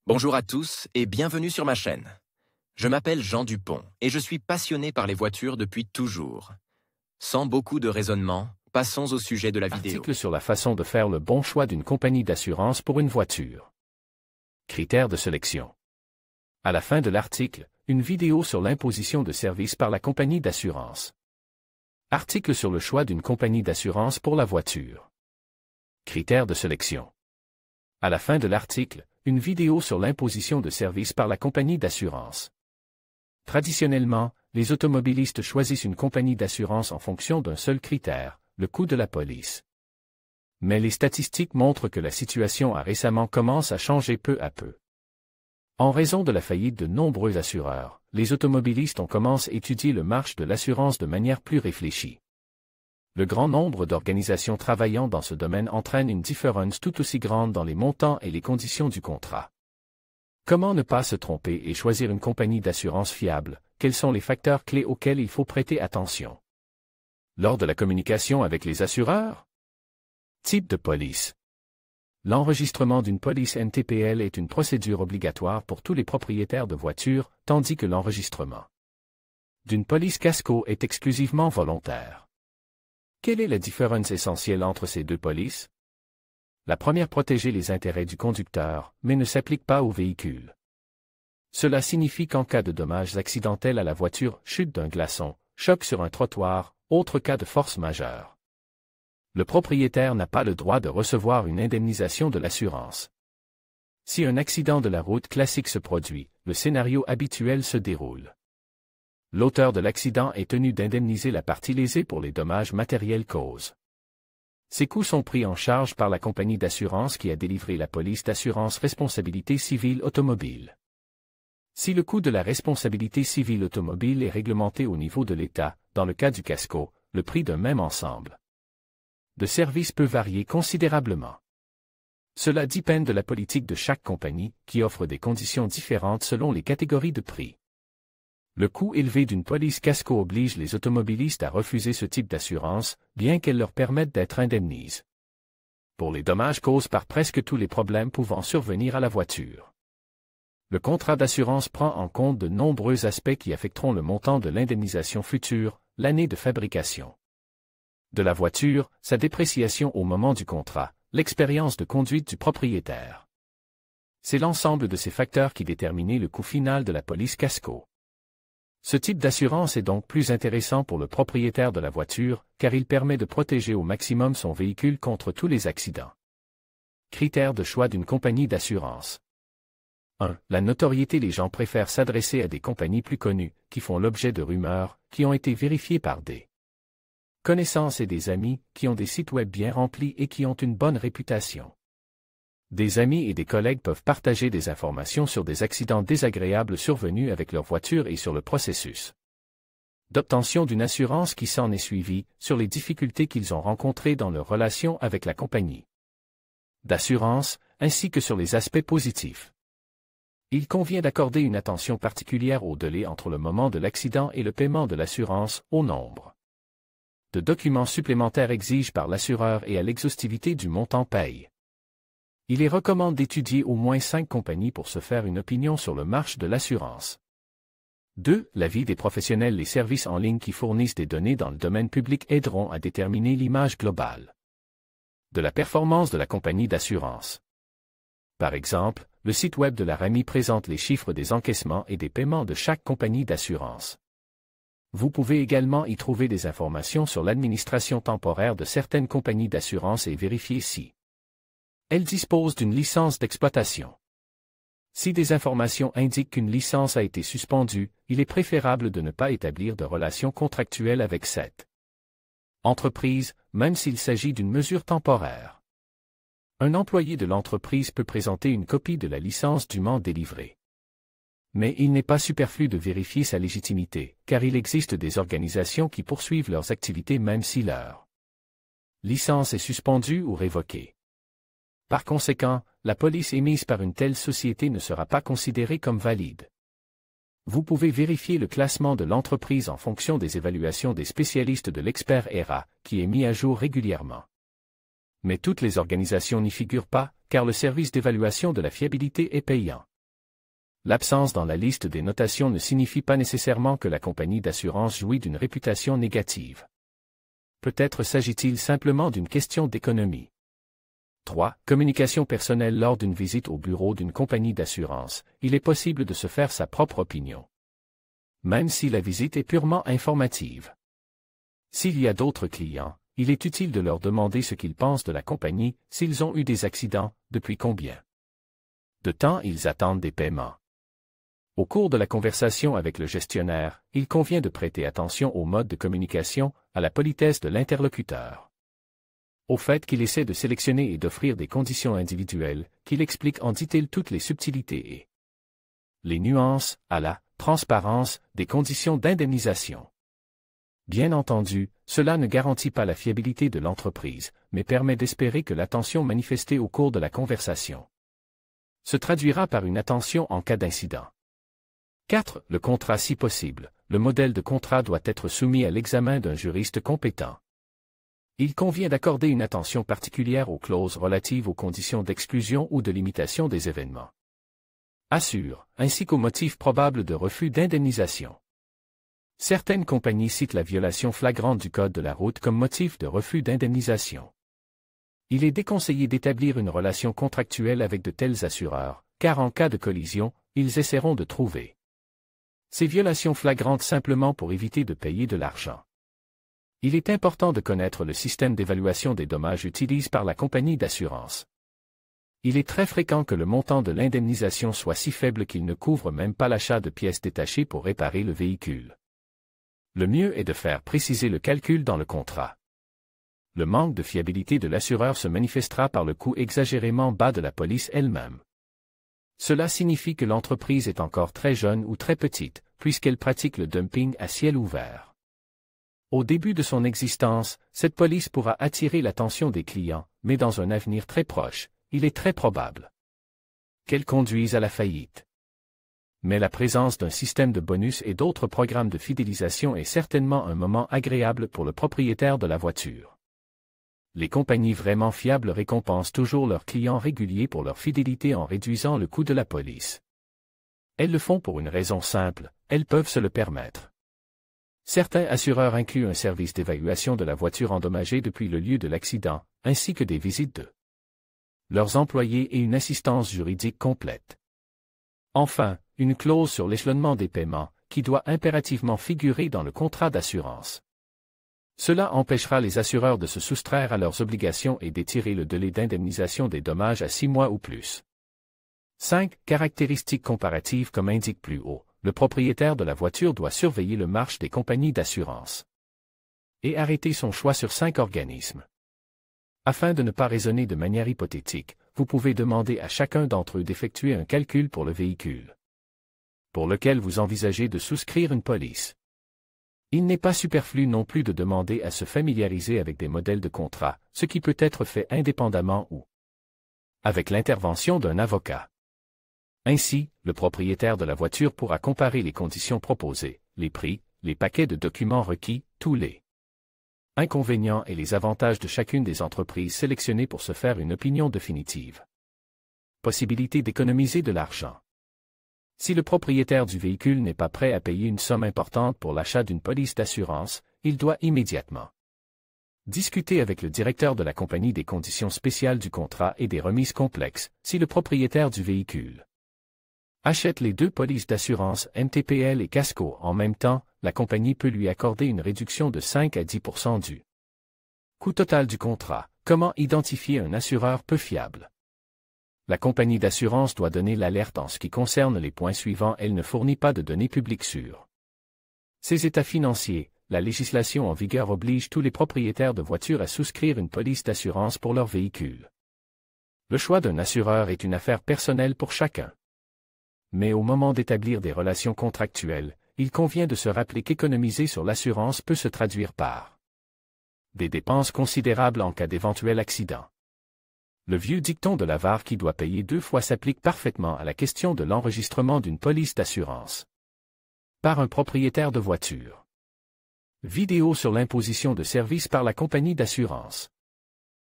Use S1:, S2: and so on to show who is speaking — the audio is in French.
S1: Bonjour à tous et bienvenue sur ma chaîne. Je m'appelle Jean Dupont et je suis passionné par les voitures depuis toujours. Sans beaucoup de raisonnement, passons au sujet de la vidéo.
S2: Article sur la façon de faire le bon choix d'une compagnie d'assurance pour une voiture. Critères de sélection. À la fin de l'article, une vidéo sur l'imposition de services par la compagnie d'assurance. Article sur le choix d'une compagnie d'assurance pour la voiture. Critères de sélection. À la fin de l'article, une vidéo sur l'imposition de services par la compagnie d'assurance. Traditionnellement, les automobilistes choisissent une compagnie d'assurance en fonction d'un seul critère, le coût de la police. Mais les statistiques montrent que la situation a récemment commencé à changer peu à peu. En raison de la faillite de nombreux assureurs, les automobilistes ont commencé à étudier le marché de l'assurance de manière plus réfléchie. Le grand nombre d'organisations travaillant dans ce domaine entraîne une différence tout aussi grande dans les montants et les conditions du contrat. Comment ne pas se tromper et choisir une compagnie d'assurance fiable? Quels sont les facteurs clés auxquels il faut prêter attention? Lors de la communication avec les assureurs? Type de police. L'enregistrement d'une police NTPL est une procédure obligatoire pour tous les propriétaires de voitures, tandis que l'enregistrement d'une police casco est exclusivement volontaire. Quelle est la différence essentielle entre ces deux polices? La première protège les intérêts du conducteur, mais ne s'applique pas au véhicule. Cela signifie qu'en cas de dommages accidentels à la voiture, chute d'un glaçon, choc sur un trottoir, autre cas de force majeure, le propriétaire n'a pas le droit de recevoir une indemnisation de l'assurance. Si un accident de la route classique se produit, le scénario habituel se déroule. L'auteur de l'accident est tenu d'indemniser la partie lésée pour les dommages matériels cause. Ces coûts sont pris en charge par la compagnie d'assurance qui a délivré la police d'assurance responsabilité civile automobile. Si le coût de la responsabilité civile automobile est réglementé au niveau de l'État, dans le cas du casco, le prix d'un même ensemble de services peut varier considérablement. Cela dépend de la politique de chaque compagnie, qui offre des conditions différentes selon les catégories de prix. Le coût élevé d'une police casco oblige les automobilistes à refuser ce type d'assurance, bien qu'elle leur permette d'être indemnisés pour les dommages causés par presque tous les problèmes pouvant survenir à la voiture. Le contrat d'assurance prend en compte de nombreux aspects qui affecteront le montant de l'indemnisation future, l'année de fabrication de la voiture, sa dépréciation au moment du contrat, l'expérience de conduite du propriétaire. C'est l'ensemble de ces facteurs qui déterminent le coût final de la police casco. Ce type d'assurance est donc plus intéressant pour le propriétaire de la voiture, car il permet de protéger au maximum son véhicule contre tous les accidents. Critères de choix d'une compagnie d'assurance. 1. La notoriété. Les gens préfèrent s'adresser à des compagnies plus connues, qui font l'objet de rumeurs, qui ont été vérifiées par des connaissances et des amis, qui ont des sites web bien remplis et qui ont une bonne réputation. Des amis et des collègues peuvent partager des informations sur des accidents désagréables survenus avec leur voiture et sur le processus d'obtention d'une assurance qui s'en est suivi, sur les difficultés qu'ils ont rencontrées dans leur relation avec la compagnie d'assurance, ainsi que sur les aspects positifs. Il convient d'accorder une attention particulière au délai entre le moment de l'accident et le paiement de l'assurance, au nombre de documents supplémentaires exigés par l'assureur et à l'exhaustivité du montant paye. Il est recommandé d'étudier au moins 5 compagnies pour se faire une opinion sur le marché de l'assurance. 2. L'avis des professionnels. Les services en ligne qui fournissent des données dans le domaine public aideront à déterminer l'image globale de la performance de la compagnie d'assurance. Par exemple, le site web de la RAMI présente les chiffres des encaissements et des paiements de chaque compagnie d'assurance. Vous pouvez également y trouver des informations sur l'administration temporaire de certaines compagnies d'assurance et vérifier si elles disposent d'une licence d'exploitation. Si des informations indiquent qu'une licence a été suspendue, il est préférable de ne pas établir de relations contractuelles avec cette entreprise, même s'il s'agit d'une mesure temporaire. Un employé de l'entreprise peut présenter une copie de la licence dûment délivrée. Mais il n'est pas superflu de vérifier sa légitimité, car il existe des organisations qui poursuivent leurs activités même si leur licence est suspendue ou révoquée. Par conséquent, la police émise par une telle société ne sera pas considérée comme valide. Vous pouvez vérifier le classement de l'entreprise en fonction des évaluations des spécialistes de l'expert ERA, qui est mis à jour régulièrement. Mais toutes les organisations n'y figurent pas, car le service d'évaluation de la fiabilité est payant. L'absence dans la liste des notations ne signifie pas nécessairement que la compagnie d'assurance jouit d'une réputation négative. Peut-être s'agit-il simplement d'une question d'économie. 3. Communication personnelle lors d'une visite au bureau d'une compagnie d'assurance. Il est possible de se faire sa propre opinion, même si la visite est purement informative. S'il y a d'autres clients, il est utile de leur demander ce qu'ils pensent de la compagnie, s'ils ont eu des accidents, depuis combien de temps ils attendent des paiements. Au cours de la conversation avec le gestionnaire, il convient de prêter attention au mode de communication, à la politesse de l'interlocuteur, au fait qu'il essaie de sélectionner et d'offrir des conditions individuelles, qu'il explique en détail toutes les subtilités et les nuances, à la transparence, des conditions d'indemnisation. Bien entendu, cela ne garantit pas la fiabilité de l'entreprise, mais permet d'espérer que l'attention manifestée au cours de la conversation se traduira par une attention en cas d'incident. 4. Le contrat si possible. Le modèle de contrat doit être soumis à l'examen d'un juriste compétent. Il convient d'accorder une attention particulière aux clauses relatives aux conditions d'exclusion ou de limitation des événements, ainsi qu'aux motifs probables de refus d'indemnisation. Certaines compagnies citent la violation flagrante du code de la route comme motif de refus d'indemnisation. Il est déconseillé d'établir une relation contractuelle avec de tels assureurs, car en cas de collision, ils essaieront de trouver ces violations flagrantes simplement pour éviter de payer de l'argent. Il est important de connaître le système d'évaluation des dommages utilisé par la compagnie d'assurance. Il est très fréquent que le montant de l'indemnisation soit si faible qu'il ne couvre même pas l'achat de pièces détachées pour réparer le véhicule. Le mieux est de faire préciser le calcul dans le contrat. Le manque de fiabilité de l'assureur se manifestera par le coût exagérément bas de la police elle-même. Cela signifie que l'entreprise est encore très jeune ou très petite, puisqu'elle pratique le dumping à ciel ouvert. Au début de son existence, cette police pourra attirer l'attention des clients, mais dans un avenir très proche, il est très probable qu'elle conduise à la faillite. Mais la présence d'un système de bonus et d'autres programmes de fidélisation est certainement un moment agréable pour le propriétaire de la voiture. Les compagnies vraiment fiables récompensent toujours leurs clients réguliers pour leur fidélité en réduisant le coût de la police. Elles le font pour une raison simple, elles peuvent se le permettre. Certains assureurs incluent un service d'évaluation de la voiture endommagée depuis le lieu de l'accident, ainsi que des visites de leurs employés et une assistance juridique complète. Enfin, une clause sur l'échelonnement des paiements, qui doit impérativement figurer dans le contrat d'assurance. Cela empêchera les assureurs de se soustraire à leurs obligations et d'étirer le délai d'indemnisation des dommages à 6 mois ou plus. 5. Caractéristiques comparatives comme indiqué plus haut. Le propriétaire de la voiture doit surveiller le marché des compagnies d'assurance et arrêter son choix sur 5 organismes. Afin de ne pas raisonner de manière hypothétique, vous pouvez demander à chacun d'entre eux d'effectuer un calcul pour le véhicule pour lequel vous envisagez de souscrire une police. Il n'est pas superflu non plus de demander à se familiariser avec des modèles de contrat, ce qui peut être fait indépendamment ou avec l'intervention d'un avocat. Ainsi, le propriétaire de la voiture pourra comparer les conditions proposées, les prix, les paquets de documents requis, tous les inconvénients et les avantages de chacune des entreprises sélectionnées pour se faire une opinion définitive. Possibilité d'économiser de l'argent. Si le propriétaire du véhicule n'est pas prêt à payer une somme importante pour l'achat d'une police d'assurance, il doit immédiatement discuter avec le directeur de la compagnie des conditions spéciales du contrat et des remises complexes, si le propriétaire du véhicule achète les 2 polices d'assurance MTPL et Casco en même temps, la compagnie peut lui accorder une réduction de 5 à 10% du coût total du contrat. Comment identifier un assureur peu fiable? La compagnie d'assurance doit donner l'alerte en ce qui concerne les points suivants. Elle ne fournit pas de données publiques sur ses états financiers. La législation en vigueur oblige tous les propriétaires de voitures à souscrire une police d'assurance pour leur véhicule. Le choix d'un assureur est une affaire personnelle pour chacun. Mais au moment d'établir des relations contractuelles, il convient de se rappeler qu'économiser sur l'assurance peut se traduire par des dépenses considérables en cas d'éventuel accident. Le vieux dicton de l'avare qui doit payer 2 fois s'applique parfaitement à la question de l'enregistrement d'une police d'assurance par un propriétaire de voiture. Vidéo sur l'imposition de services par la compagnie d'assurance.